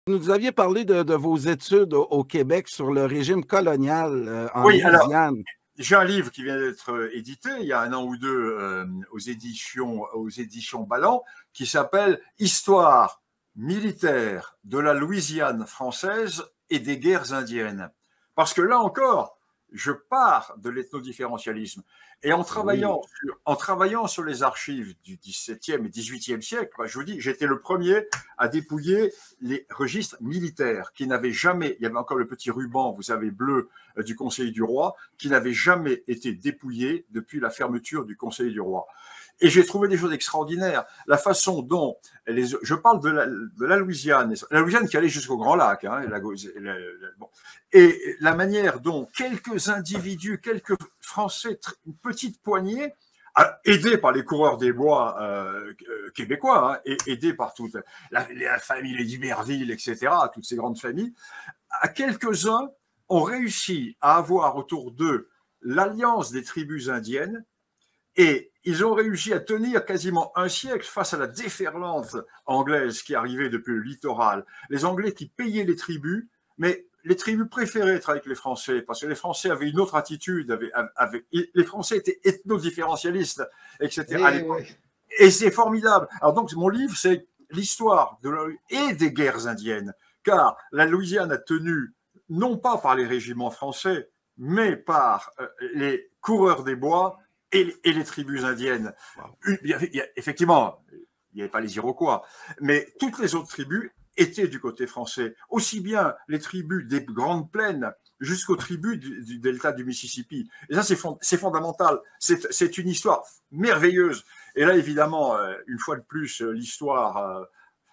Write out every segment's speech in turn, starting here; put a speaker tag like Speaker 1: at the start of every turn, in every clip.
Speaker 1: Vous nous aviez parlé de vos études au Québec sur le régime colonial en
Speaker 2: Oui, alors,
Speaker 1: Louisiane.
Speaker 2: j'ai un livre qui vient d'être édité il y a un an ou deux aux éditions Ballant, qui s'appelle Histoire militaire de la Louisiane française et des guerres indiennes. Parce que là encore, je pars de l'ethnodifférentialisme. Et
Speaker 1: Oui.
Speaker 2: en travaillant sur les archives du XVIIe et XVIIIe siècle, je vous dis, j'étais le premier à dépouiller les registres militaires qui n'avaient jamais, il y avait encore le petit ruban, vous savez, bleu du Conseil du Roi, qui n'avait jamais été dépouillé depuis la fermeture du Conseil du Roi. Et j'ai trouvé des choses extraordinaires. La façon dont je parle de la Louisiane qui allait jusqu'au Grand Lac, hein, bon. Et la manière dont quelques individus, quelques Français, une petite poignée, aidés par les coureurs des bois québécois, hein, et aidés par toute la famille, les d'Iberville, etc., toutes ces grandes familles, à quelques-uns ont réussi à avoir autour d'eux l'alliance des tribus indiennes. Et ils ont réussi à tenir quasiment un siècle face à la déferlante anglaise qui arrivait depuis le littoral. Les Anglais qui payaient les tribus, mais les tribus préféraient être avec les Français, parce que les Français avaient une autre attitude. Les Français étaient ethno-différentialistes, etc. à l'époque. Et c'est formidable. Alors donc, mon livre, c'est l'histoire et des guerres indiennes, car la Louisiane a tenu, non pas par les régiments français, mais par les coureurs des bois, et les tribus indiennes. Effectivement, il n'y avait pas les Iroquois, mais toutes les autres tribus étaient du côté français. Aussi bien les tribus des Grandes Plaines jusqu'aux tribus du delta du Mississippi. Et ça, c'est fondamental. C'est une histoire merveilleuse. Et là, évidemment, une fois de plus, l'histoire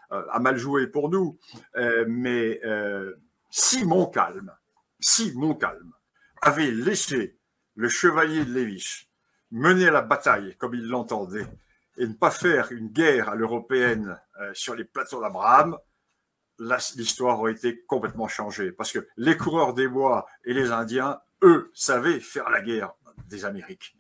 Speaker 2: a mal joué pour nous. Mais si Montcalm avait laissé le chevalier de Lévis mener la bataille comme il l'entendait et ne pas faire une guerre à l'européenne sur les plateaux d'Abraham, l'histoire aurait été complètement changée. Parce que les coureurs des bois et les Indiens, eux, savaient faire la guerre des Amériques.